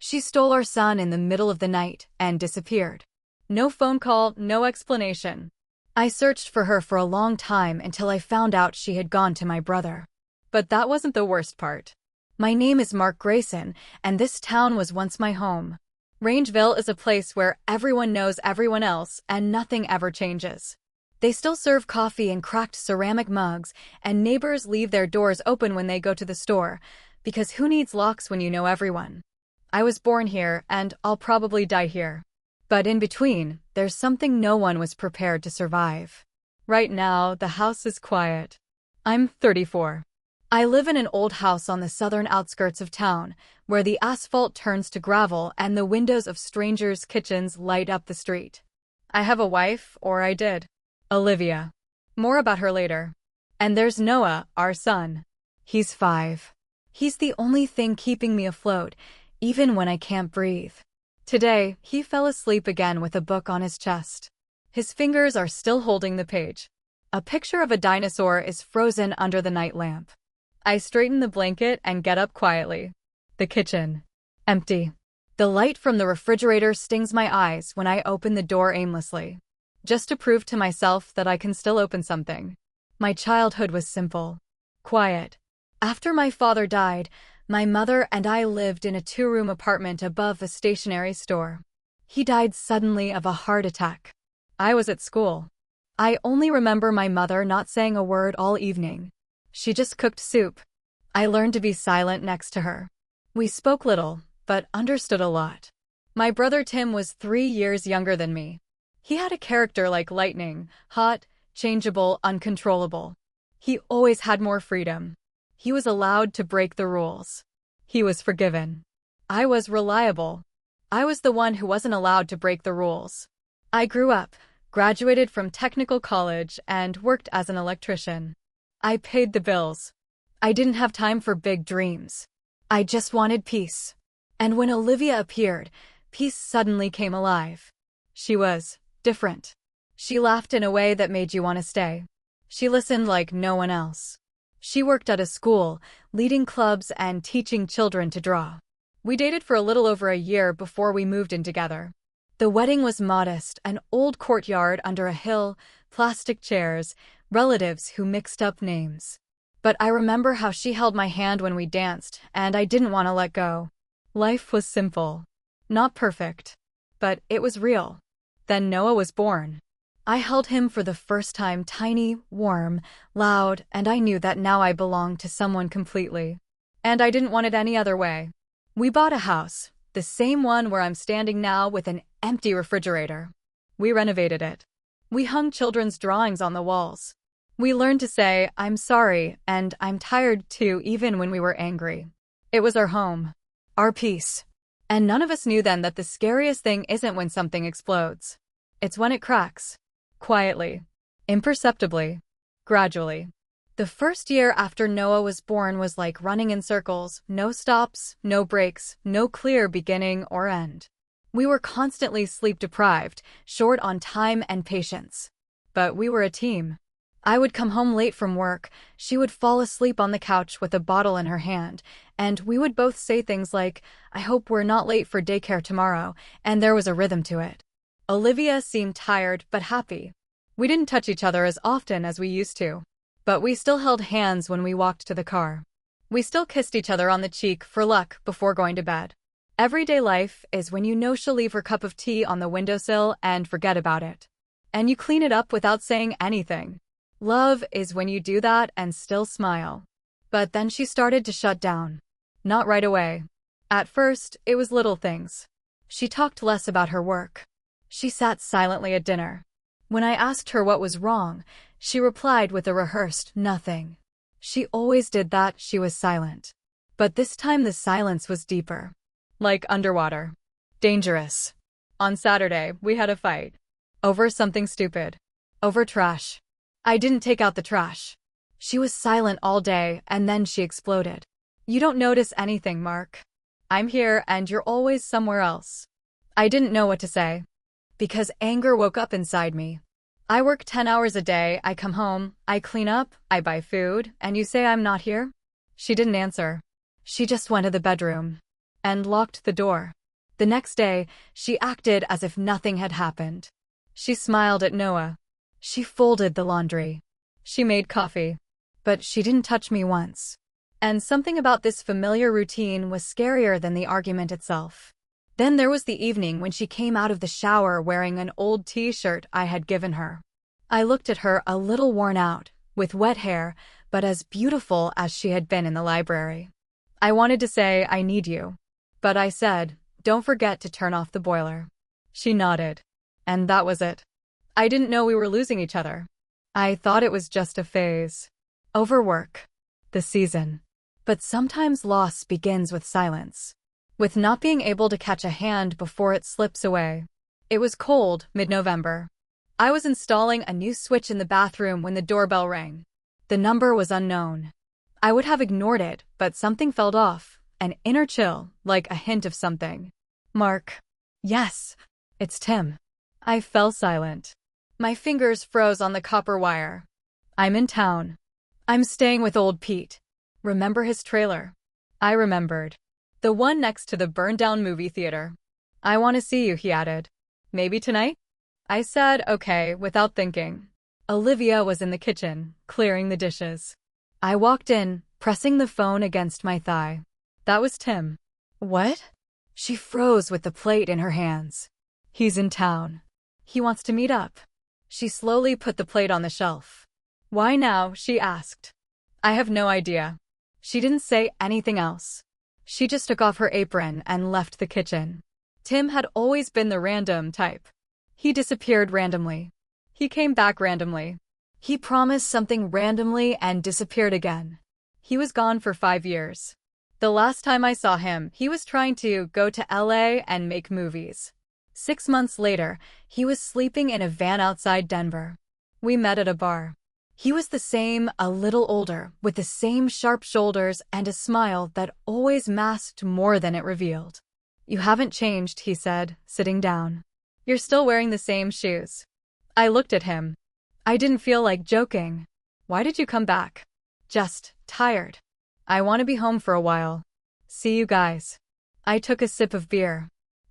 She stole our son in the middle of the night and disappeared. No phone call, no explanation. I searched for her for a long time until I found out she had gone to my brother. But that wasn't the worst part. My name is Mark Grayson, and this town was once my home. Rangeville is a place where everyone knows everyone else and nothing ever changes. They still serve coffee in cracked ceramic mugs, and neighbors leave their doors open when they go to the store, because who needs locks when you know everyone? I was born here, and I'll probably die here. But in between, there's something no one was prepared to survive. Right now, the house is quiet. I'm 34. I live in an old house on the southern outskirts of town, where the asphalt turns to gravel and the windows of strangers' kitchens light up the street. I have a wife, or I did. Olivia. More about her later. And there's Noah, our son. He's 5. He's the only thing keeping me afloat, even when I can't breathe. Today, he fell asleep again with a book on his chest. His fingers are still holding the page. A picture of a dinosaur is frozen under the night lamp. I straighten the blanket and get up quietly. The kitchen. Empty. The light from the refrigerator stings my eyes when I open the door aimlessly. Just to prove to myself that I can still open something. My childhood was simple. Quiet. After my father died, my mother and I lived in a 2-room apartment above a stationery store. He died suddenly of a heart attack. I was at school. I only remember my mother not saying a word all evening. She just cooked soup. I learned to be silent next to her. We spoke little, but understood a lot. My brother Tim was 3 years younger than me. He had a character like lightning, hot, changeable, uncontrollable. He always had more freedom. He was allowed to break the rules. He was forgiven. I was reliable. I was the one who wasn't allowed to break the rules. I grew up, graduated from technical college, and worked as an electrician. I paid the bills. I didn't have time for big dreams. I just wanted peace. And when Olivia appeared, peace suddenly came alive. She was different. She laughed in a way that made you want to stay. She listened like no one else. She worked at a school, leading clubs and teaching children to draw. We dated for a little over a year before we moved in together. The wedding was modest, an old courtyard under a hill, plastic chairs, relatives who mixed up names. But I remember how she held my hand when we danced, and I didn't want to let go. Life was simple. Not perfect. But it was real. Then Noah was born. I held him for the first time, tiny, warm, loud, and I knew that now I belonged to someone completely. And I didn't want it any other way. We bought a house, the same one where I'm standing now with an empty refrigerator. We renovated it. We hung children's drawings on the walls. We learned to say, "I'm sorry," and "I'm tired too," even when we were angry. It was our home. Our peace. And none of us knew then that the scariest thing isn't when something explodes. It's when it cracks. Quietly. Imperceptibly. Gradually. The first year after Noah was born was like running in circles, no stops, no breaks, no clear beginning or end. We were constantly sleep-deprived, short on time and patience. But we were a team. I would come home late from work, she would fall asleep on the couch with a bottle in her hand, and we would both say things like, "I hope we're not late for daycare tomorrow," and there was a rhythm to it. Olivia seemed tired but happy. We didn't touch each other as often as we used to. But we still held hands when we walked to the car. We still kissed each other on the cheek for luck before going to bed. Everyday life is when you know she'll leave her cup of tea on the windowsill and forget about it. And you clean it up without saying anything. Love is when you do that and still smile. But then she started to shut down. Not right away. At first, it was little things. She talked less about her work. She sat silently at dinner. When I asked her what was wrong, she replied with a rehearsed nothing. She always did that, she was silent. But this time the silence was deeper. Like underwater. Dangerous. On Saturday, we had a fight. Over something stupid. Over trash. I didn't take out the trash. She was silent all day, and then she exploded. "You don't notice anything, Mark. I'm here and you're always somewhere else." I didn't know what to say. Because anger woke up inside me. I work 10 hours a day, I come home, I clean up, I buy food, and you say I'm not here? She didn't answer. She just went to the bedroom. and locked the door. The next day, she acted as if nothing had happened. She smiled at Noah. She folded the laundry. She made coffee. But she didn't touch me once. And something about this familiar routine was scarier than the argument itself. Then there was the evening when she came out of the shower wearing an old t-shirt I had given her. I looked at her a little worn out, with wet hair, but as beautiful as she had been in the library. I wanted to say, I need you. But I said, don't forget to turn off the boiler. She nodded. And that was it. I didn't know we were losing each other. I thought it was just a phase. Overwork. The season. But sometimes loss begins with silence. With not being able to catch a hand before it slips away. It was cold, mid-November. I was installing a new switch in the bathroom when the doorbell rang. The number was unknown. I would have ignored it, but something felt off, an inner chill, like a hint of something. Mark. Yes, it's Tim. I fell silent. My fingers froze on the copper wire. I'm in town. I'm staying with old Pete. Remember his trailer? I remembered. The one next to the burned-down movie theater. I want to see you, he added. Maybe tonight? I said okay, without thinking. Olivia was in the kitchen, clearing the dishes. I walked in, pressing the phone against my thigh. That was Tim. What? She froze with the plate in her hands. He's in town. He wants to meet up. She slowly put the plate on the shelf. Why now? She asked. I have no idea. She didn't say anything else. She just took off her apron and left the kitchen. Tim had always been the random type. He disappeared randomly. He came back randomly. He promised something randomly and disappeared again. He was gone for 5 years. The last time I saw him, he was trying to go to LA and make movies. 6 months later, he was sleeping in a van outside Denver. We met at a bar. He was the same, a little older, with the same sharp shoulders and a smile that always masked more than it revealed. You haven't changed, he said, sitting down. You're still wearing the same shoes. I looked at him. I didn't feel like joking. Why did you come back? Just tired. I want to be home for a while. See you guys. I took a sip of beer.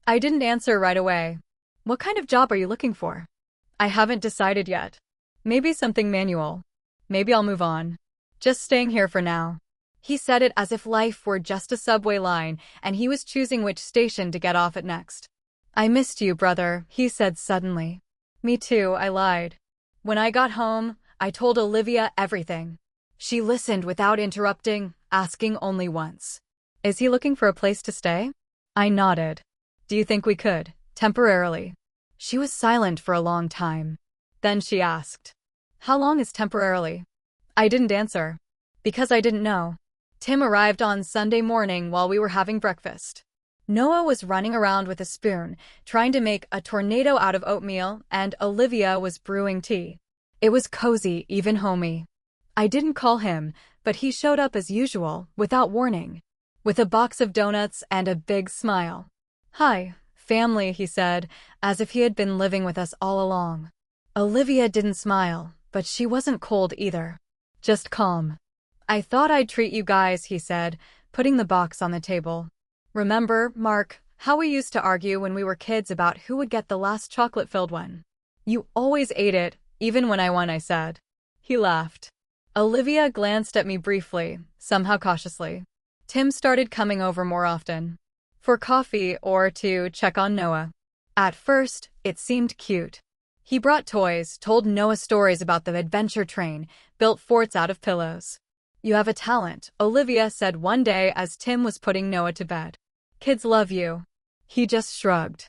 I didn't answer right away. What kind of job are you looking for? I haven't decided yet. Maybe something manual. Maybe I'll move on. Just staying here for now. He said it as if life were just a subway line and he was choosing which station to get off at next. I missed you, brother, he said suddenly. Me too, I lied. When I got home, I told Olivia everything. She listened without interrupting, asking only once. Is he looking for a place to stay? I nodded. Do you think we could, temporarily? She was silent for a long time. Then she asked, how long is temporarily? I didn't answer. Because I didn't know. Tim arrived on Sunday morning while we were having breakfast. Noah was running around with a spoon, trying to make a tornado out of oatmeal, and Olivia was brewing tea. It was cozy, even homey. I didn't call him, but he showed up as usual, without warning. With a box of donuts and a big smile. Hi, family, he said, as if he had been living with us all along. Olivia didn't smile, but she wasn't cold either. Just calm. I thought I'd treat you guys, he said, putting the box on the table. Remember, Mark, how we used to argue when we were kids about who would get the last chocolate-filled one? You always ate it, even when I won, I said. He laughed. Olivia glanced at me briefly, somehow cautiously. Tim started coming over more often. For coffee or to check on Noah. At first, it seemed cute. He brought toys, told Noah stories about the adventure train, built forts out of pillows. You have a talent, Olivia said one day as Tim was putting Noah to bed. Kids love you. He just shrugged.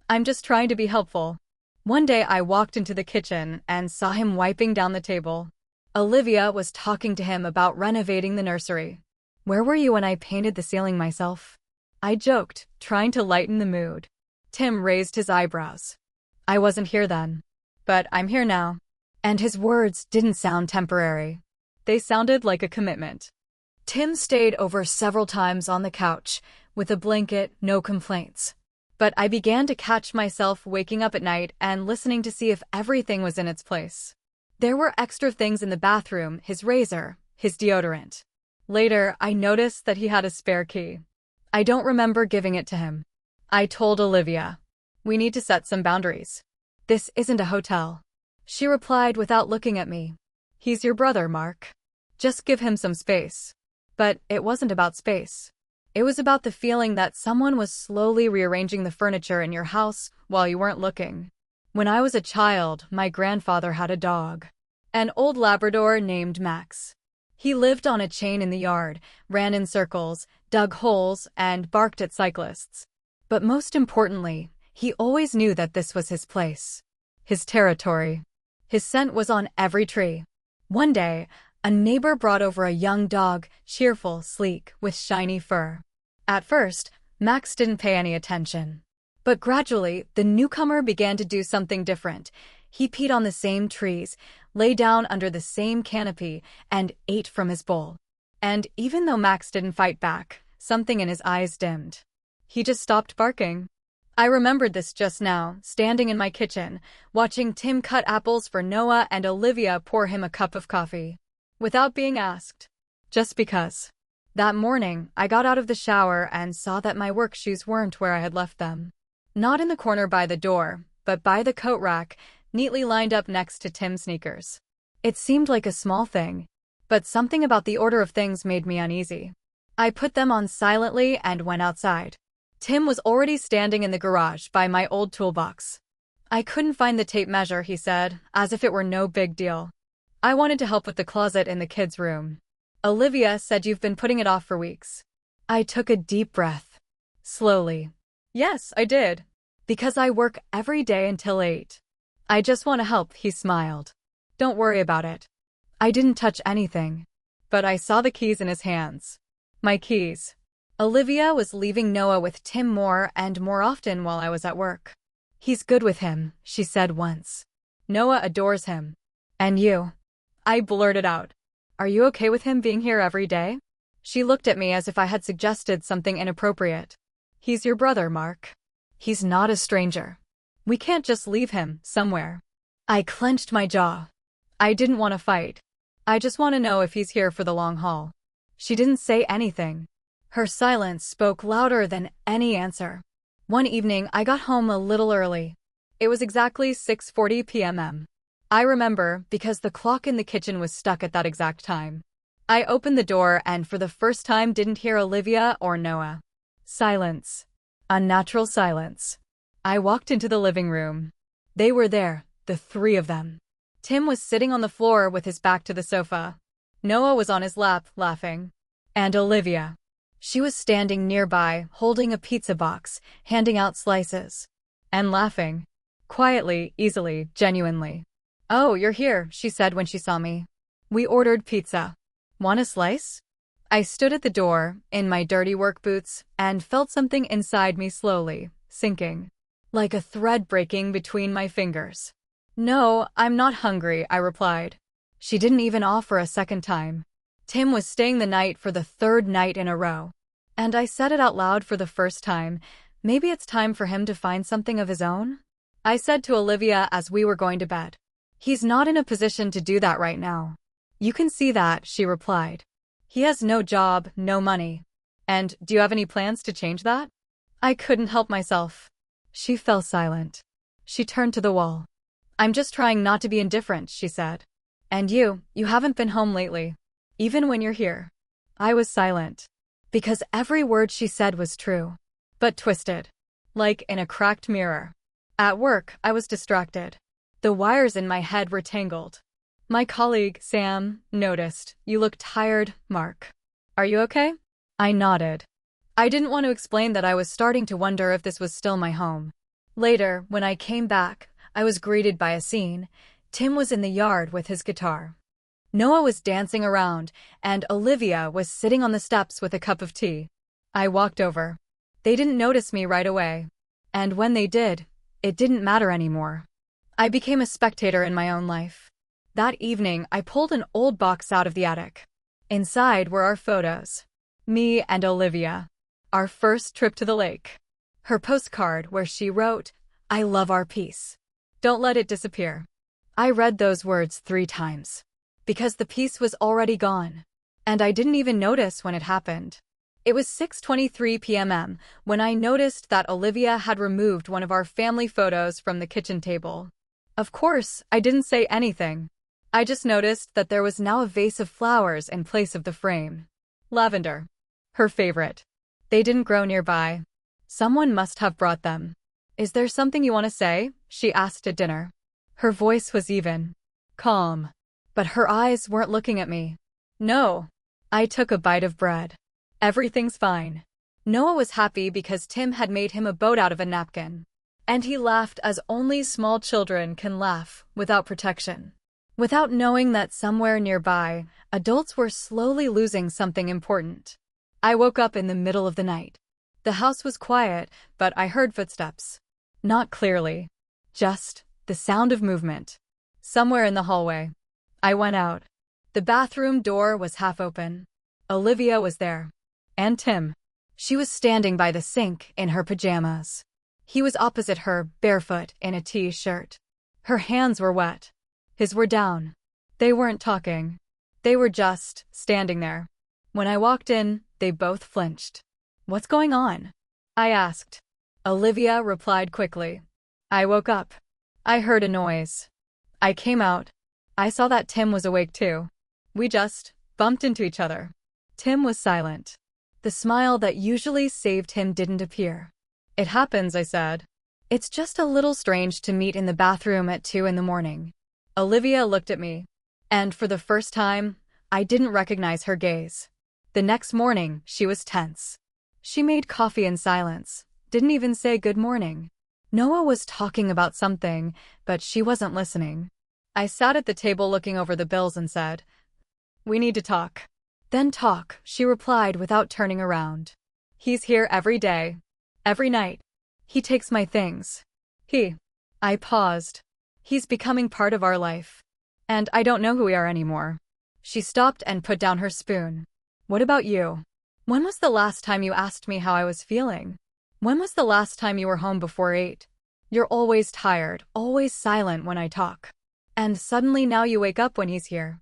I'm just trying to be helpful. One day I walked into the kitchen and saw him wiping down the table. Olivia was talking to him about renovating the nursery. Where were you when I painted the ceiling myself? I joked, trying to lighten the mood. Tim raised his eyebrows. I wasn't here then. But I'm here now. And his words didn't sound temporary. They sounded like a commitment. Tim stayed over several times on the couch, with a blanket, no complaints. But I began to catch myself waking up at night and listening to see if everything was in its place. There were extra things in the bathroom, his razor, his deodorant. Later, I noticed that he had a spare key. I don't remember giving it to him. I told Olivia. We need to set some boundaries. This isn't a hotel. She replied without looking at me. He's your brother, Mark. Just give him some space. But it wasn't about space. It was about the feeling that someone was slowly rearranging the furniture in your house while you weren't looking. When I was a child, my grandfather had a dog. An old Labrador named Max. He lived on a chain in the yard, ran in circles, dug holes, and barked at cyclists. But most importantly, he always knew that this was his place. His territory. His scent was on every tree. One day, a neighbor brought over a young dog, cheerful, sleek, with shiny fur. At first, Max didn't pay any attention. But gradually, the newcomer began to do something different. He peed on the same trees, lay down under the same canopy, and ate from his bowl. And even though Max didn't fight back, something in his eyes dimmed. He just stopped barking. I remembered this just now, standing in my kitchen, watching Tim cut apples for Noah and Olivia pour him a cup of coffee. Without being asked. Just because. That morning, I got out of the shower and saw that my work shoes weren't where I had left them. Not in the corner by the door, but by the coat rack, neatly lined up next to Tim's sneakers. It seemed like a small thing, but something about the order of things made me uneasy. I put them on silently and went outside. Tim was already standing in the garage by my old toolbox. I couldn't find the tape measure, he said, as if it were no big deal. I wanted to help with the closet in the kids' room. Olivia said you've been putting it off for weeks. I took a deep breath. Slowly. Yes, I did. Because I work every day until 8. I just want to help, he smiled. Don't worry about it. I didn't touch anything. But I saw the keys in his hands. My keys. Olivia was leaving Noah with Tim more and more often while I was at work. He's good with him, she said once. Noah adores him. And you? I blurted out. Are you okay with him being here every day? She looked at me as if I had suggested something inappropriate. He's your brother, Mark. He's not a stranger. We can't just leave him somewhere. I clenched my jaw. I didn't want to fight. I just want to know if he's here for the long haul. She didn't say anything. Her silence spoke louder than any answer. One evening, I got home a little early. It was exactly 6:40 p.m. I remember because the clock in the kitchen was stuck at that exact time. I opened the door and for the first time didn't hear Olivia or Noah. Silence. Unnatural silence. I walked into the living room. They were there, the three of them. Tim was sitting on the floor with his back to the sofa. Noah was on his lap, laughing. And Olivia. She was standing nearby, holding a pizza box, handing out slices. And laughing. Quietly, easily, genuinely. Oh, you're here, she said when she saw me. We ordered pizza. Want a slice? I stood at the door, in my dirty work boots, and felt something inside me slowly, sinking. Like a thread breaking between my fingers. No, I'm not hungry, I replied. She didn't even offer a second time. Tim was staying the night for the 3rd night in a row. And I said it out loud for the first time. Maybe it's time for him to find something of his own? I said to Olivia as we were going to bed. He's not in a position to do that right now. You can see that, she replied. He has no job, no money. And do you have any plans to change that? I couldn't help myself. She fell silent. She turned to the wall. I'm just trying not to be indifferent, she said. And you haven't been home lately. Even when you're here. I was silent. Because every word she said was true. But twisted. Like in a cracked mirror. At work, I was distracted. The wires in my head were tangled. My colleague, Sam, noticed. You look tired, Mark. Are you okay? I nodded. I didn't want to explain that I was starting to wonder if this was still my home. Later, when I came back, I was greeted by a scene. Tim was in the yard with his guitar. Noah was dancing around, and Olivia was sitting on the steps with a cup of tea. I walked over. They didn't notice me right away. And when they did, it didn't matter anymore. I became a spectator in my own life. That evening, I pulled an old box out of the attic. Inside were our photos. Me and Olivia. Our first trip to the lake. Her postcard where she wrote, I love our peace. Don't let it disappear. I read those words 3 times. Because the peace was already gone. And I didn't even notice when it happened. It was 6:23 p.m. when I noticed that Olivia had removed one of our family photos from the kitchen table. Of course, I didn't say anything. I just noticed that there was now a vase of flowers in place of the frame. Lavender. Her favorite. They didn't grow nearby. Someone must have brought them. "Is there something you want to say?" she asked at dinner. Her voice was even, calm. But her eyes weren't looking at me. "No." I took a bite of bread. "Everything's fine." Noah was happy because Tim had made him a boat out of a napkin. And he laughed as only small children can laugh, without protection. Without knowing that somewhere nearby, adults were slowly losing something important. I woke up in the middle of the night. The house was quiet, but I heard footsteps. Not clearly. Just the sound of movement. Somewhere in the hallway. I went out. The bathroom door was half open. Olivia was there. And Tim. She was standing by the sink in her pajamas. He was opposite her, barefoot, in a t-shirt. Her hands were wet. His were down. They weren't talking. They were just standing there. When I walked in, they both flinched. "What's going on?" I asked. Olivia replied quickly. "I woke up. I heard a noise. I came out. I saw that Tim was awake too. We just bumped into each other." Tim was silent. The smile that usually saved him didn't appear. "It happens," I said. "It's just a little strange to meet in the bathroom at 2 in the morning." Olivia looked at me. And for the first time, I didn't recognize her gaze. The next morning, she was tense. She made coffee in silence, didn't even say good morning. Noah was talking about something, but she wasn't listening. I sat at the table looking over the bills and said, "We need to talk." "Then talk," she replied without turning around. "He's here every day. Every night. He takes my things. I paused. "He's becoming part of our life. And I don't know who we are anymore." She stopped and put down her spoon. "What about you? When was the last time you asked me how I was feeling? When was the last time you were home before 8? You're always tired, always silent when I talk. And suddenly now you wake up when he's here."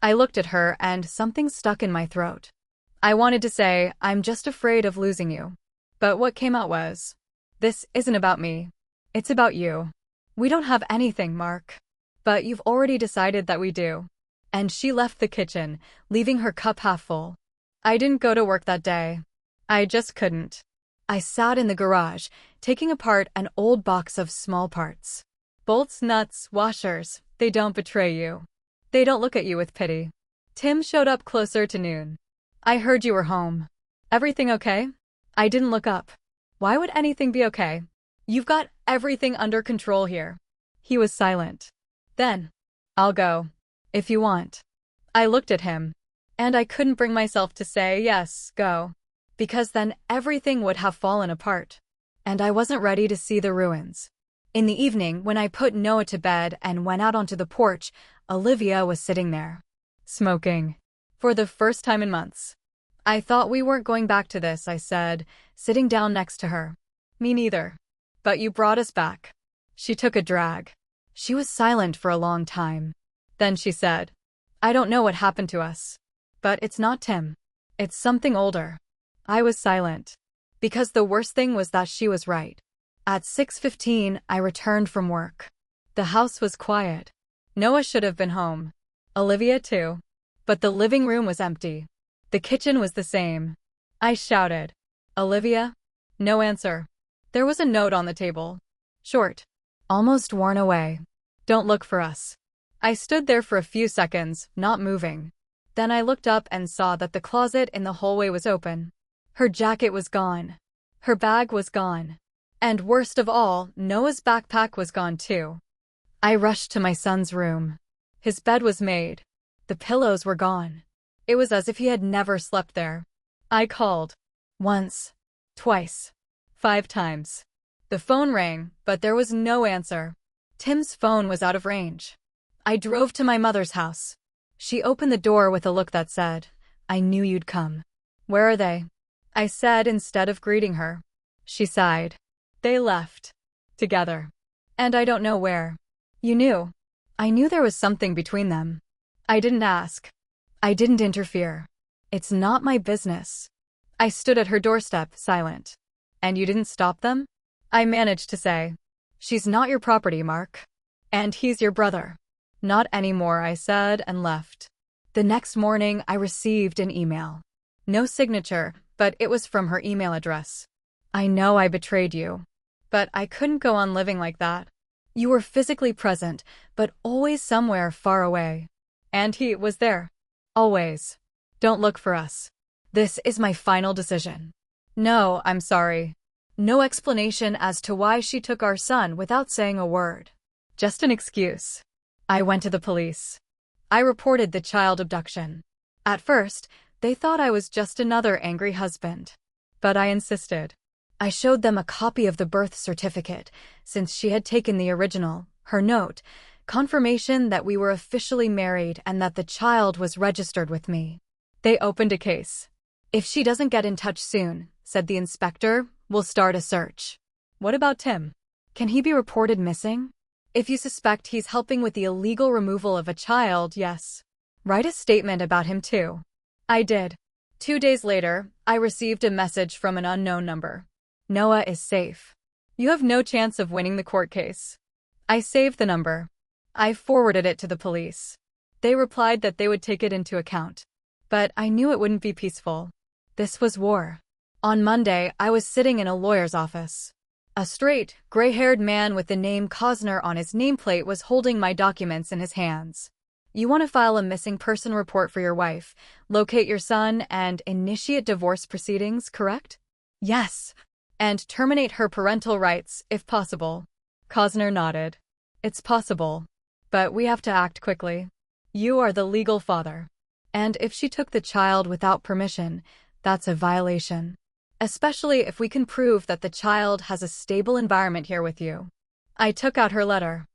I looked at her and something stuck in my throat. I wanted to say, "I'm just afraid of losing you." But what came out was, "This isn't about me. It's about you. We don't have anything, Mark. But you've already decided that we do." And she left the kitchen, leaving her cup half full. I didn't go to work that day. I just couldn't. I sat in the garage, taking apart an old box of small parts. Bolts, nuts, washers, they don't betray you. They don't look at you with pity. Tim showed up closer to noon. "I heard you were home. Everything okay?" I didn't look up. "Why would anything be okay? You've got everything under control here." He was silent. Then, "I'll go. If you want." I looked at him. And I couldn't bring myself to say, "Yes, go." Because then everything would have fallen apart. And I wasn't ready to see the ruins. In the evening, when I put Noah to bed and went out onto the porch, Olivia was sitting there, smoking. For the first time in months. "I thought we weren't going back to this," I said, sitting down next to her. "Me neither. But you brought us back." She took a drag. She was silent for a long time. Then she said, "I don't know what happened to us. But it's not Tim. It's something older." I was silent. Because the worst thing was that she was right. At 6:15, I returned from work. The house was quiet. Noah should have been home. Olivia too. But the living room was empty. The kitchen was the same. I shouted, "Olivia?" No answer. There was a note on the table. Short. Almost worn away. "Don't look for us." I stood there for a few seconds, not moving. Then I looked up and saw that the closet in the hallway was open. Her jacket was gone. Her bag was gone. And worst of all, Noah's backpack was gone too. I rushed to my son's room. His bed was made. The pillows were gone. It was as if he had never slept there. I called. Once. Twice. 5 times. The phone rang, but there was no answer. Tim's phone was out of range. I drove to my mother's house. She opened the door with a look that said, "I knew you'd come." "Where are they?" I said instead of greeting her. She sighed. "They left. Together. And I don't know where." "You knew." "I knew there was something between them. I didn't ask. I didn't interfere. It's not my business." I stood at her doorstep, silent. And you didn't stop them? I managed to say. She's not your property, Mark. And he's your brother. Not anymore, I said and left. The next morning, I received an email. No signature, but it was from her email address. I know I betrayed you. But I couldn't go on living like that. You were physically present, but always somewhere far away. And he was there. Always. Don't look for us. This is my final decision. No, I'm sorry. No explanation as to why she took our son without saying a word. Just an excuse. I went to the police. I reported the child abduction. At first, they thought I was just another angry husband. But I insisted. I showed them a copy of the birth certificate, since she had taken the original, her note, confirmation that we were officially married and that the child was registered with me. They opened a case. If she doesn't get in touch soon, said the inspector, we'll start a search. What about Tim? Can he be reported missing? If you suspect he's helping with the illegal removal of a child, yes. Write a statement about him too. I did. 2 days later, I received a message from an unknown number. Noah is safe. You have no chance of winning the court case. I saved the number. I forwarded it to the police. They replied that they would take it into account. But I knew it wouldn't be peaceful. This was war. On Monday, I was sitting in a lawyer's office. A straight, gray-haired man with the name Cosner on his nameplate was holding my documents in his hands. You want to file a missing person report for your wife, locate your son, and initiate divorce proceedings, correct? Yes. And terminate her parental rights, if possible. Cosner nodded. It's possible. But we have to act quickly. You are the legal father. And if she took the child without permission, that's a violation. Especially if we can prove that the child has a stable environment here with you. I took out her letter.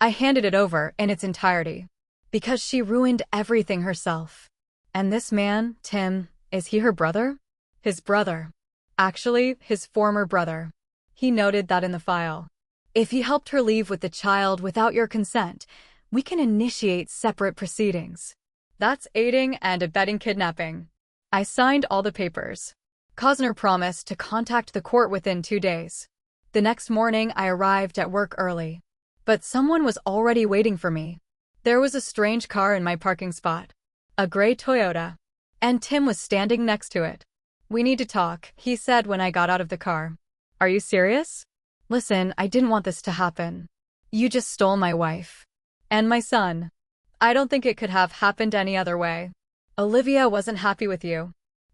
I handed it over in its entirety. Because she ruined everything herself. And this man, Tim, is he her brother? His brother. Actually, his former brother. He noted that in the file. If he helped her leave with the child without your consent, we can initiate separate proceedings. That's aiding and abetting kidnapping. I signed all the papers. Cosner promised to contact the court within 2 days. The next morning, I arrived at work early. But someone was already waiting for me. There was a strange car in my parking spot. A gray Toyota. And Tim was standing next to it. We need to talk, he said when I got out of the car. Are you serious? Listen, I didn't want this to happen. You just stole my wife. And my son. I don't think it could have happened any other way. Olivia wasn't happy with you.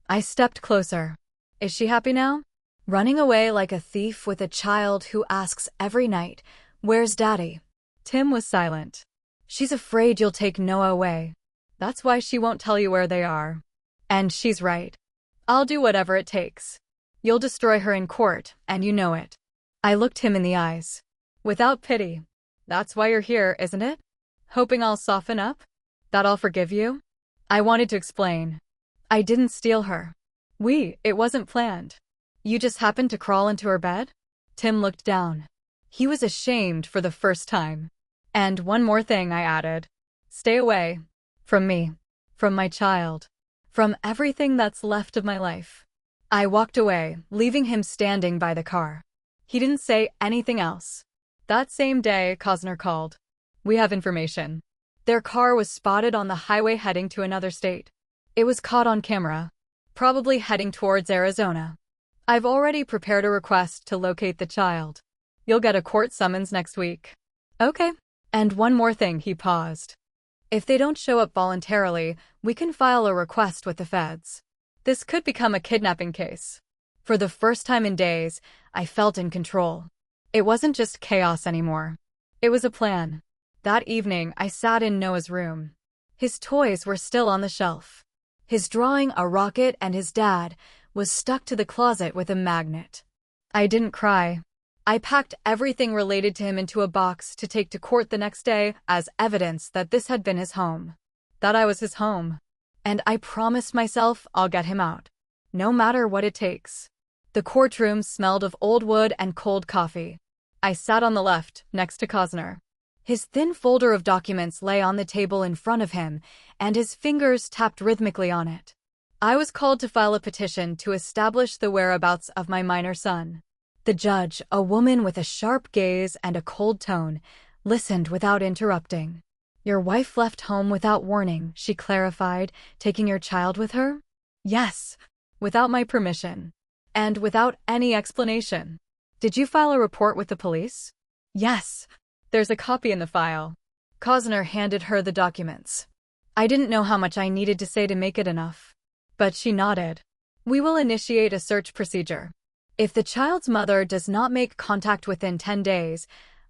I stepped closer. Is she happy now? Running away like a thief with a child who asks every night, "Where's Daddy?" Tim was silent. She's afraid you'll take Noah away. That's why she won't tell you where they are. And she's right. I'll do whatever it takes. You'll destroy her in court, and you know it. I looked him in the eyes. Without pity. That's why you're here, isn't it? Hoping I'll soften up? That I'll forgive you? I wanted to explain. I didn't steal her. It wasn't planned. You just happened to crawl into her bed? Tim looked down. He was ashamed for the first time. And one more thing, I added. Stay away. From me. From my child. From everything that's left of my life. I walked away, leaving him standing by the car. He didn't say anything else. That same day, Cosner called. We have information. Their car was spotted on the highway heading to another state. It was caught on camera. Probably heading towards Arizona. I've already prepared a request to locate the child. You'll get a court summons next week. Okay. And one more thing, he paused. If they don't show up voluntarily, we can file a request with the feds. This could become a kidnapping case. For the first time in days, I felt in control. It wasn't just chaos anymore. It was a plan. That evening, I sat in Noah's room. His toys were still on the shelf. His drawing, a rocket, and his dad was stuck to the closet with a magnet. I didn't cry. I packed everything related to him into a box to take to court the next day as evidence that this had been his home. That I was his home. And I promised myself I'll get him out. No matter what it takes. The courtroom smelled of old wood and cold coffee. I sat on the left, next to Cosner. His thin folder of documents lay on the table in front of him, and his fingers tapped rhythmically on it. I was called to file a petition to establish the whereabouts of my minor son. The judge, a woman with a sharp gaze and a cold tone, listened without interrupting. Your wife left home without warning, she clarified, taking your child with her? Yes, without my permission. And without any explanation. Did you file a report with the police? Yes. There's a copy in the file. Cosner handed her the documents. I didn't know how much I needed to say to make it enough. But she nodded. We will initiate a search procedure. If the child's mother does not make contact within 10 days,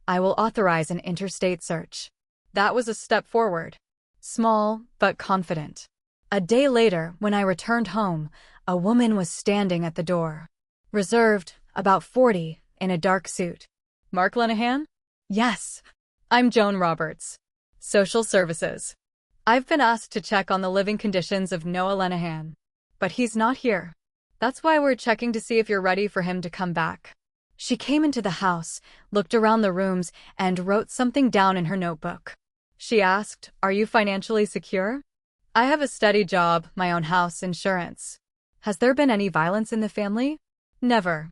I will authorize an interstate search. That was a step forward. Small, but confident. A day later, when I returned home, a woman was standing at the door. Reserved, about 40, in a dark suit. Mark Lenehan? Yes. I'm Joan Roberts. Social Services. I've been asked to check on the living conditions of Noah Lenehan. But he's not here. That's why we're checking to see if you're ready for him to come back. She came into the house, looked around the rooms, and wrote something down in her notebook. She asked, "Are you financially secure?" I have a steady job, my own house, insurance. Has there been any violence in the family? Never.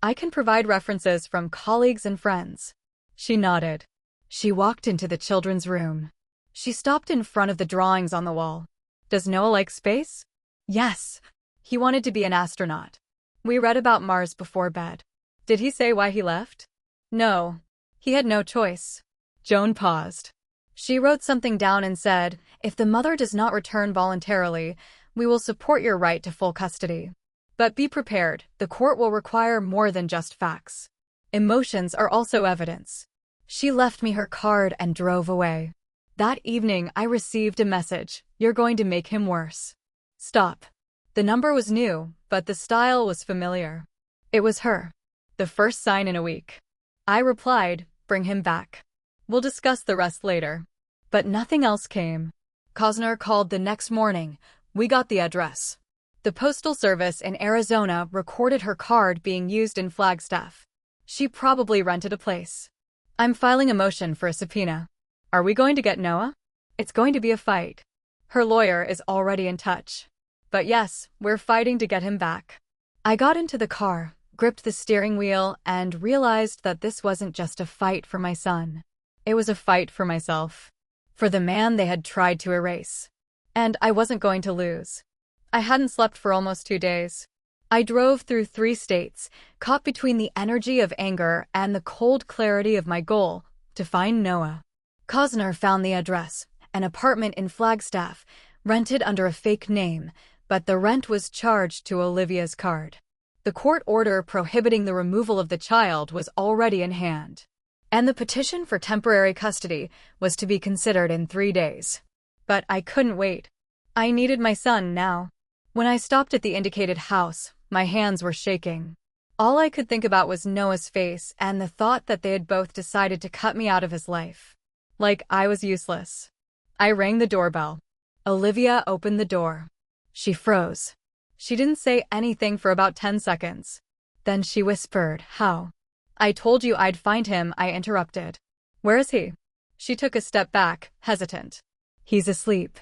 I can provide references from colleagues and friends. She nodded. She walked into the children's room. She stopped in front of the drawings on the wall. Does Noah like space? Yes. He wanted to be an astronaut. We read about Mars before bed. Did he say why he left? No. He had no choice. Joan paused. She wrote something down and said, "If the mother does not return voluntarily, we will support your right to full custody. But be prepared, the court will require more than just facts. Emotions are also evidence." She left me her card and drove away. That evening, I received a message, "You're going to make him worse." Stop. The number was new, but the style was familiar. It was her. The first sign in a week. I replied, "Bring him back. We'll discuss the rest later." But nothing else came. Cosner called the next morning. We got the address. The Postal Service in Arizona recorded her card being used in Flagstaff. She probably rented a place. I'm filing a motion for a subpoena. Are we going to get Noah? It's going to be a fight. Her lawyer is already in touch. But yes, we're fighting to get him back. I got into the car, gripped the steering wheel, and realized that this wasn't just a fight for my son. It was a fight for myself. For the man they had tried to erase. And I wasn't going to lose. I hadn't slept for almost 2 days. I drove through 3 states, caught between the energy of anger and the cold clarity of my goal, to find Noah. Cosner found the address, an apartment in Flagstaff, rented under a fake name, but the rent was charged to Olivia's card. The court order prohibiting the removal of the child was already in hand. And the petition for temporary custody was to be considered in 3 days. But I couldn't wait. I needed my son now. When I stopped at the indicated house, my hands were shaking. All I could think about was Noah's face and the thought that they had both decided to cut me out of his life. Like I was useless. I rang the doorbell. Olivia opened the door. She froze. She didn't say anything for about 10 seconds. Then she whispered, "How?" "I told you I'd find him," I interrupted. "Where is he?" She took a step back, hesitant. "He's asleep.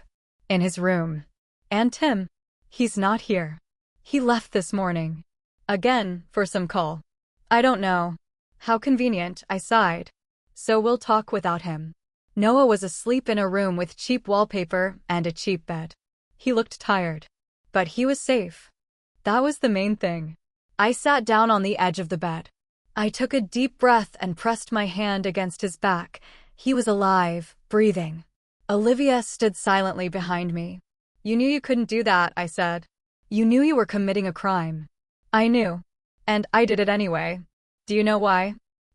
In his room. And Tim. He's not here. He left this morning. Again, for some call. I don't know." "How convenient," I sighed. "So we'll talk without him." Noah was asleep in a room with cheap wallpaper and a cheap bed. He looked tired. But he was safe. That was the main thing. I sat down on the edge of the bed. I took a deep breath and pressed my hand against his back. He was alive, breathing. Olivia stood silently behind me. "You knew you couldn't do that," I said. "You knew you were committing a crime." "I knew. And I did it anyway. Do you know why?"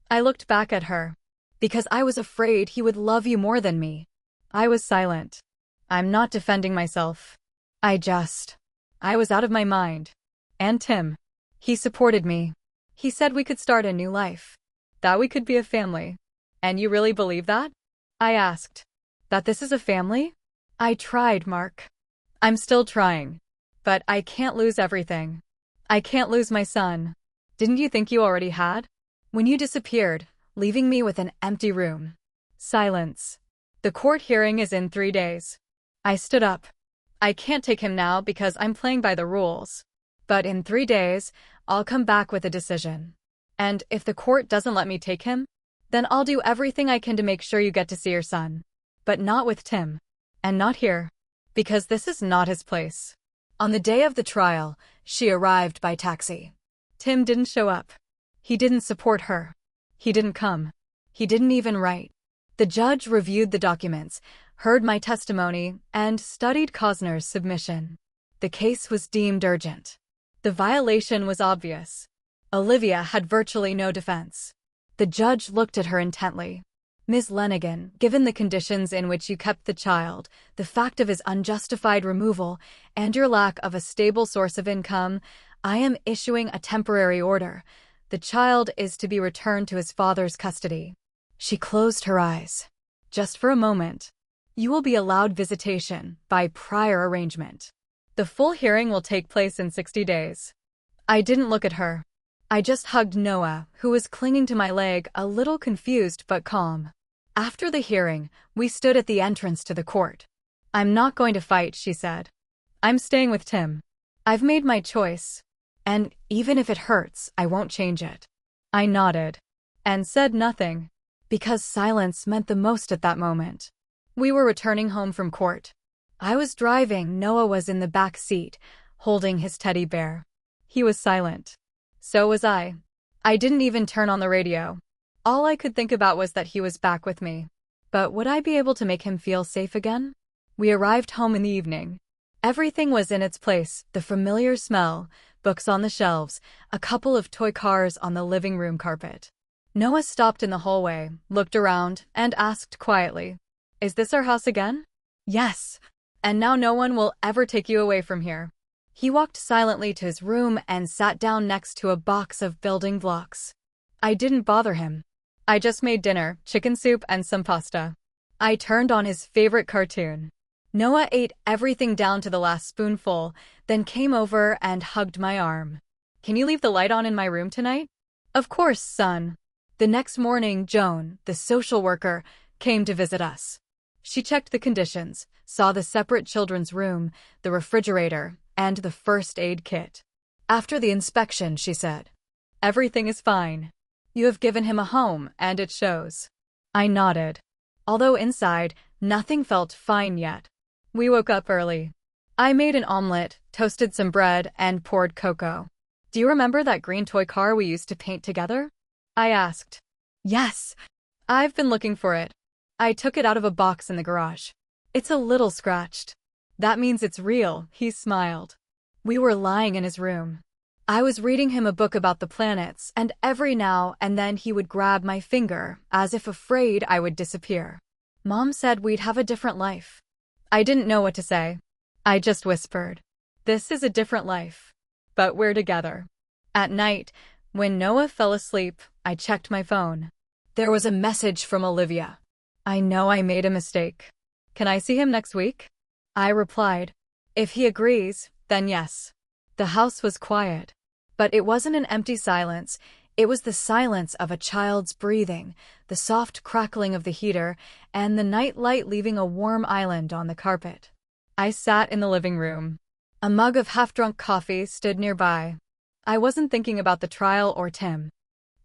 I looked back at her. "Because I was afraid he would love you more than me." I was silent. I'm not defending myself. I was out of my mind. And Tim. He supported me. He said we could start a new life. That we could be a family. "And you really believe that?" I asked. "That this is a family?" "I tried, Mark. I'm still trying. But I can't lose everything. I can't lose my son." "Didn't you think you already had?" "When you disappeared, leaving me with an empty room." Silence. "The court hearing is in 3 days." I stood up. I can't take him now because I'm playing by the rules. But in 3 days, I'll come back with a decision. And if the court doesn't let me take him, then I'll do everything I can to make sure you get to see your son. But not with Tim. And not here. Because this is not his place. On the day of the trial, she arrived by taxi. Tim didn't show up. He didn't support her. He didn't come. He didn't even write. The judge reviewed the documents, heard my testimony, and studied Cosner's submission. The case was deemed urgent. The violation was obvious. Olivia had virtually no defense. The judge looked at her intently. Ms. Lenigan, given the conditions in which you kept the child, the fact of his unjustified removal, and your lack of a stable source of income, I am issuing a temporary order. The child is to be returned to his father's custody. She closed her eyes. Just for a moment. You will be allowed visitation by prior arrangement. The full hearing will take place in 60 days. I didn't look at her. I just hugged Noah, who was clinging to my leg, a little confused but calm. After the hearing, we stood at the entrance to the court. I'm not going to fight, she said. I'm staying with Tim. I've made my choice. And even if it hurts, I won't change it. I nodded. And said nothing. Because silence meant the most at that moment. We were returning home from court. I was driving, Noah was in the back seat, holding his teddy bear. He was silent. So was I. I didn't even turn on the radio. All I could think about was that he was back with me. But would I be able to make him feel safe again? We arrived home in the evening. Everything was in its place, the familiar smell, books on the shelves, a couple of toy cars on the living room carpet. Noah stopped in the hallway, looked around, and asked quietly, "Is this our house again?" "Yes. And now no one will ever take you away from here." He walked silently to his room and sat down next to a box of building blocks. I didn't bother him. I just made dinner, chicken soup and some pasta. I turned on his favorite cartoon. Noah ate everything down to the last spoonful, then came over and hugged my arm. "Can you leave the light on in my room tonight?" "Of course, son." The next morning, Joan, the social worker, came to visit us. She checked the conditions, saw the separate children's room, the refrigerator, and the first aid kit. After the inspection, she said, "Everything is fine. You have given him a home, and it shows." I nodded. Although inside, nothing felt fine yet. We woke up early. I made an omelet, toasted some bread, and poured cocoa. "Do you remember that green toy car we used to paint together?" I asked. "Yes. I've been looking for it." I took it out of a box in the garage. "It's a little scratched." "That means it's real," he smiled. We were lying in his room. I was reading him a book about the planets, and every now and then he would grab my finger, as if afraid I would disappear. Mom said we'd have a different life. I didn't know what to say. I just whispered, "This is a different life. But we're together." At night, when Noah fell asleep, I checked my phone. There was a message from Olivia. "I know I made a mistake. Can I see him next week?" I replied, "If he agrees, then yes." The house was quiet. But it wasn't an empty silence. It was the silence of a child's breathing, the soft crackling of the heater, and the night light leaving a warm island on the carpet. I sat in the living room. A mug of half-drunk coffee stood nearby. I wasn't thinking about the trial or Tim.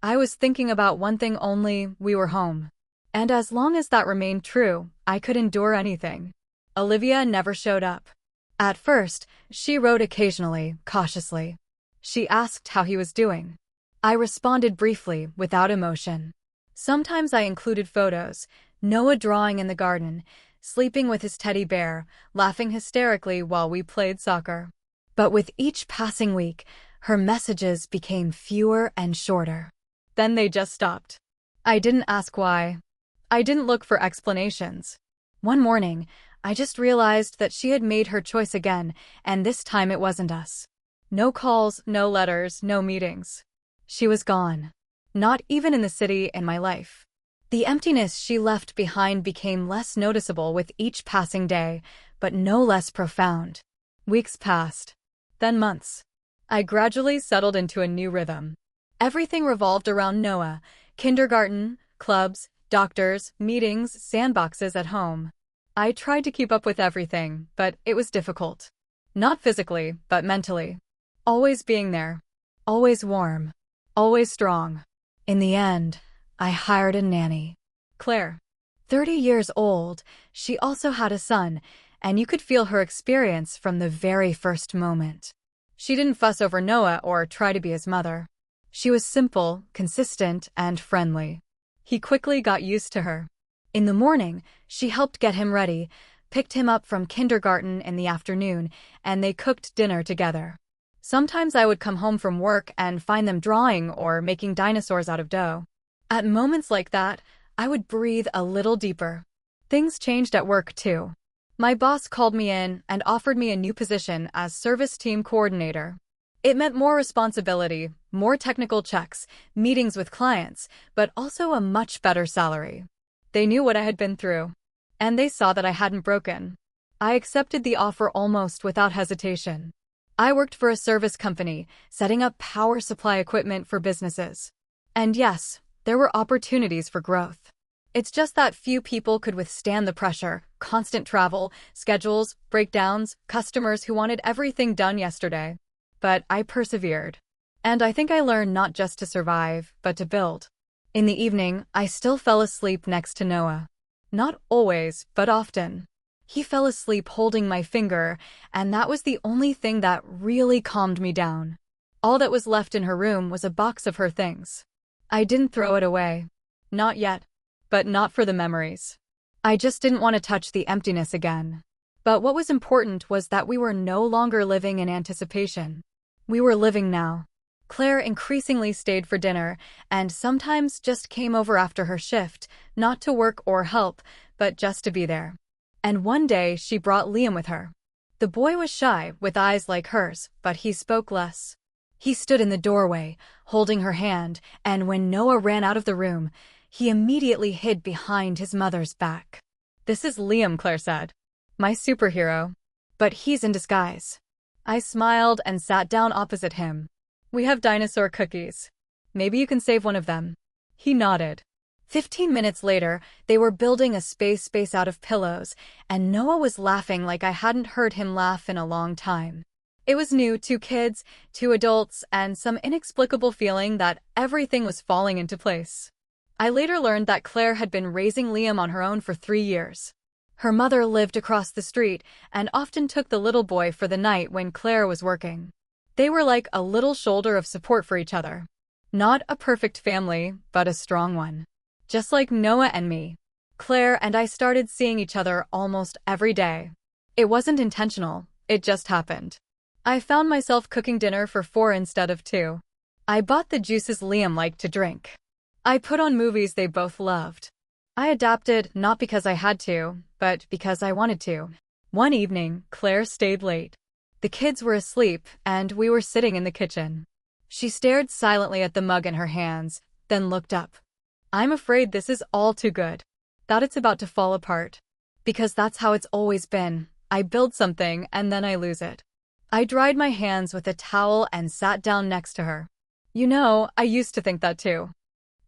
I was thinking about one thing only: we were home. And as long as that remained true, I could endure anything. Olivia never showed up. At first, she wrote occasionally, cautiously. She asked how he was doing. I responded briefly, without emotion. Sometimes I included photos: Noah drawing in the garden, sleeping with his teddy bear, laughing hysterically while we played soccer. But with each passing week, her messages became fewer and shorter. Then they just stopped. I didn't ask why. I didn't look for explanations. One morning, I just realized that she had made her choice again, and this time it wasn't us. No calls, no letters, no meetings. She was gone. Not even in the city in my life. The emptiness she left behind became less noticeable with each passing day, but no less profound. Weeks passed. Then months. I gradually settled into a new rhythm. Everything revolved around Noah: kindergarten, clubs, doctors, meetings, sandboxes at home. I tried to keep up with everything, but it was difficult. Not physically, but mentally. Always being there. Always warm. Always strong. In the end, I hired a nanny. Claire. 30 years old, she also had a son, and you could feel her experience from the very first moment. She didn't fuss over Noah or try to be his mother. She was simple, consistent, and friendly. He quickly got used to her. In the morning, she helped get him ready, picked him up from kindergarten in the afternoon, and they cooked dinner together. Sometimes I would come home from work and find them drawing or making dinosaurs out of dough. At moments like that, I would breathe a little deeper. Things changed at work, too. My boss called me in and offered me a new position as service team coordinator. It meant more responsibility, more technical checks, meetings with clients, but also a much better salary. They knew what I had been through, and they saw that I hadn't broken. I accepted the offer almost without hesitation. I worked for a service company, setting up power supply equipment for businesses. And yes, there were opportunities for growth. It's just that few people could withstand the pressure, constant travel, schedules, breakdowns, customers who wanted everything done yesterday. But I persevered. And I think I learned not just to survive, but to build. In the evening, I still fell asleep next to Noah. Not always, but often. He fell asleep holding my finger, and that was the only thing that really calmed me down. All that was left in her room was a box of her things. I didn't throw it away. Not yet. But not for the memories. I just didn't want to touch the emptiness again. But what was important was that we were no longer living in anticipation. We were living now. Claire increasingly stayed for dinner, and sometimes just came over after her shift, not to work or help, but just to be there. And one day she brought Liam with her. The boy was shy, with eyes like hers, but he spoke less. He stood in the doorway, holding her hand, and when Noah ran out of the room, he immediately hid behind his mother's back. "This is Liam," Claire said. "My superhero. But he's in disguise." I smiled and sat down opposite him. "We have dinosaur cookies. Maybe you can save one of them." He nodded. 15 minutes later, they were building a space out of pillows, and Noah was laughing like I hadn't heard him laugh in a long time. It was new, 2 kids, 2 adults, and some inexplicable feeling that everything was falling into place. I later learned that Claire had been raising Liam on her own for 3 years. Her mother lived across the street and often took the little boy for the night when Claire was working. They were like a little shoulder of support for each other. Not a perfect family, but a strong one. Just like Noah and me. Claire and I started seeing each other almost every day. It wasn't intentional, it just happened. I found myself cooking dinner for 4 instead of 2. I bought the juices Liam liked to drink. I put on movies they both loved. I adapted not because I had to, but because I wanted to. One evening, Claire stayed late. The kids were asleep, and we were sitting in the kitchen. She stared silently at the mug in her hands, then looked up. "I'm afraid this is all too good. That it's about to fall apart. Because that's how it's always been. I build something, and then I lose it." I dried my hands with a towel and sat down next to her. "You know, I used to think that too.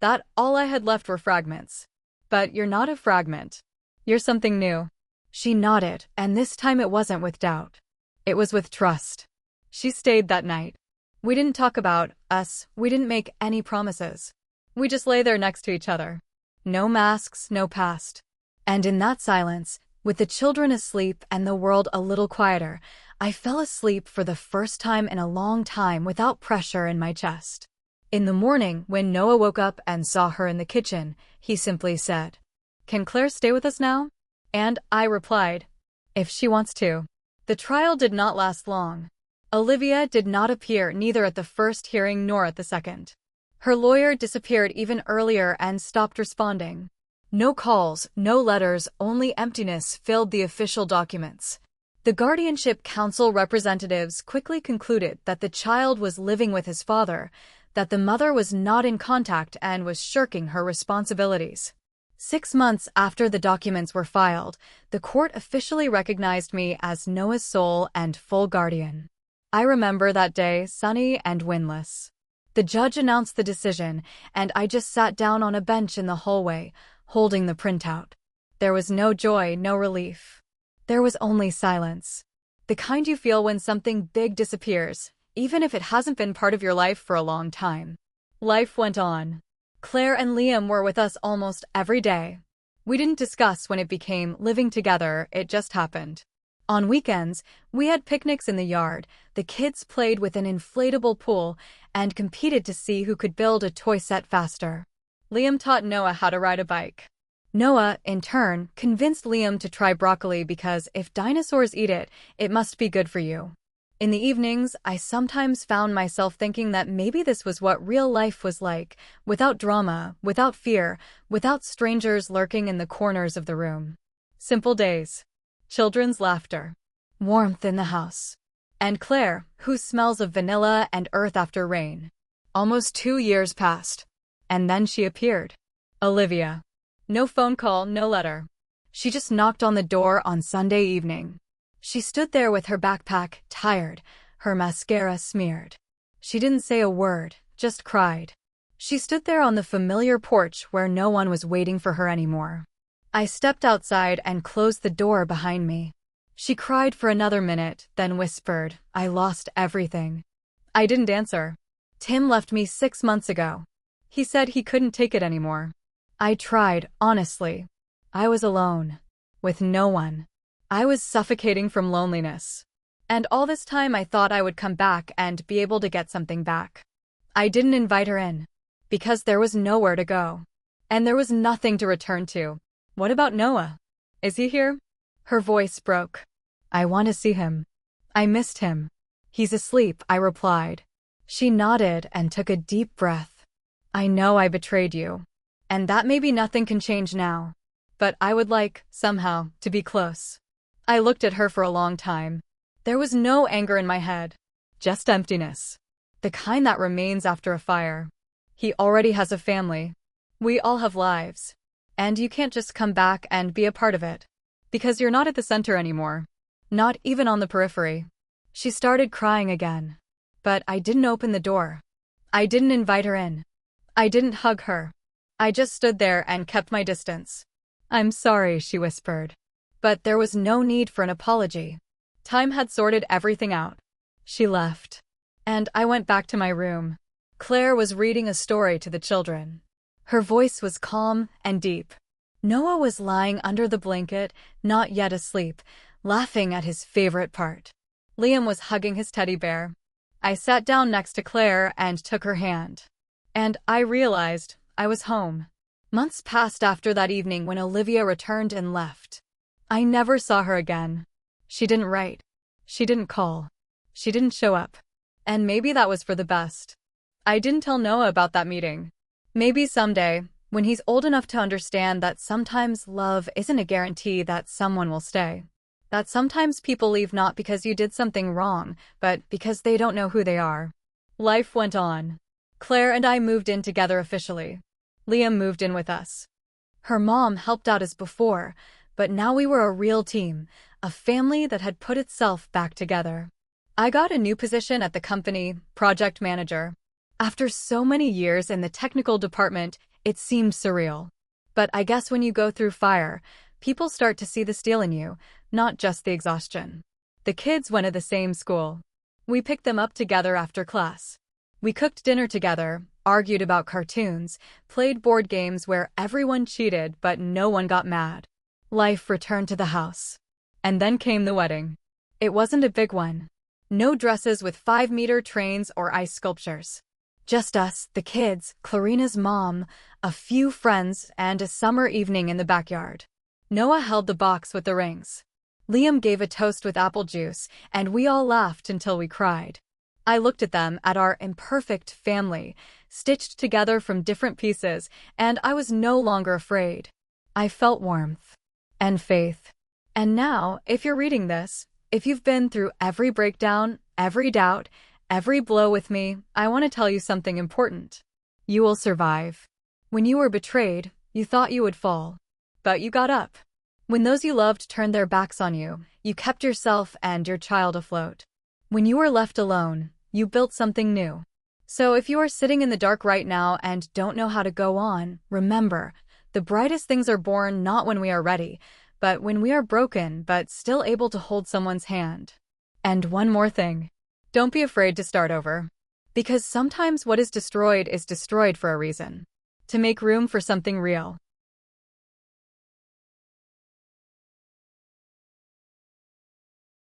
That all I had left were fragments. But you're not a fragment. You're something new." She nodded, and this time it wasn't with doubt. It was with trust. She stayed that night. We didn't talk about us, we didn't make any promises. We just lay there next to each other. No masks, no past. And in that silence, with the children asleep and the world a little quieter, I fell asleep for the first time in a long time without pressure in my chest. In the morning, when Noah woke up and saw her in the kitchen, he simply said, "Can Claire stay with us now?" And I replied, "If she wants to." The trial did not last long. Olivia did not appear neither at the first hearing nor at the second. Her lawyer disappeared even earlier and stopped responding. No calls, no letters, only emptiness filled the official documents. The Guardianship Council representatives quickly concluded that the child was living with his father, that the mother was not in contact and was shirking her responsibilities. 6 months after the documents were filed, the court officially recognized me as Noah's sole and full guardian. I remember that day, sunny and windless. The judge announced the decision, and I just sat down on a bench in the hallway, holding the printout. There was no joy, no relief. There was only silence. The kind you feel when something big disappears, even if it hasn't been part of your life for a long time. Life went on. Claire and Liam were with us almost every day. We didn't discuss when it became living together, it just happened. On weekends, we had picnics in the yard, the kids played with an inflatable pool, and competed to see who could build a toy set faster. Liam taught Noah how to ride a bike. Noah, in turn, convinced Liam to try broccoli because if dinosaurs eat it, it must be good for you. In the evenings, I sometimes found myself thinking that maybe this was what real life was like, without drama, without fear, without strangers lurking in the corners of the room. Simple days. Children's laughter. Warmth in the house. And Claire, whose smells of vanilla and earth after rain. Almost 2 years passed. And then she appeared. Olivia. No phone call, no letter. She just knocked on the door on Sunday evening. She stood there with her backpack, tired, her mascara smeared. She didn't say a word, just cried. She stood there on the familiar porch where no one was waiting for her anymore. I stepped outside and closed the door behind me. She cried for another minute, then whispered, "I lost everything." I didn't answer. Tim left me 6 months ago. He said he couldn't take it anymore. I tried, honestly. I was alone. With no one. I was suffocating from loneliness. And all this time I thought I would come back and be able to get something back. I didn't invite her in. Because there was nowhere to go. And there was nothing to return to. What about Noah? Is he here? Her voice broke. I want to see him. I missed him. He's asleep, I replied. She nodded and took a deep breath. I know I betrayed you. And that maybe nothing can change now. But I would like, somehow, to be close. I looked at her for a long time. There was no anger in my head. Just emptiness. The kind that remains after a fire. He already has a family. We all have lives. And you can't just come back and be a part of it. Because you're not at the center anymore. Not even on the periphery. She started crying again. But I didn't open the door. I didn't invite her in. I didn't hug her. I just stood there and kept my distance. I'm sorry, she whispered. But there was no need for an apology. Time had sorted everything out. She left. And I went back to my room. Claire was reading a story to the children. Her voice was calm and deep. Noah was lying under the blanket, not yet asleep, laughing at his favorite part. Liam was hugging his teddy bear. I sat down next to Claire and took her hand. And I realized I was home. Months passed after that evening when Olivia returned and left. I never saw her again. She didn't write. She didn't call. She didn't show up. And maybe that was for the best. I didn't tell Noah about that meeting. Maybe someday, when he's old enough to understand that sometimes love isn't a guarantee that someone will stay. That sometimes people leave not because you did something wrong, but because they don't know who they are. Life went on. Claire and I moved in together officially. Liam moved in with us. Her mom helped out as before, but now we were a real team, a family that had put itself back together. I got a new position at the company, project manager. After so many years in the technical department, it seemed surreal. But I guess when you go through fire, people start to see the steel in you, not just the exhaustion. The kids went to the same school. We picked them up together after class. We cooked dinner together, argued about cartoons, played board games where everyone cheated but no one got mad. Life returned to the house. And then came the wedding. It wasn't a big one. No dresses with 5-meter trains or ice sculptures. Just us, the kids, Clarina's mom, a few friends, and a summer evening in the backyard. Noah held the box with the rings. Liam gave a toast with apple juice, and we all laughed until we cried. I looked at them, at our imperfect family, stitched together from different pieces, and I was no longer afraid. I felt warmth. And faith. And now, if you're reading this, if you've been through every breakdown, every doubt, every blow with me, I want to tell you something important. You will survive. When you were betrayed, you thought you would fall. But you got up. When those you loved turned their backs on you, you kept yourself and your child afloat. When you were left alone, you built something new. So if you are sitting in the dark right now and don't know how to go on, remember, The brightest things are born not when we are ready, but when we are broken but still able to hold someone's hand. And one more thing. Don't be afraid to start over. Because sometimes what is destroyed for a reason. To make room for something real.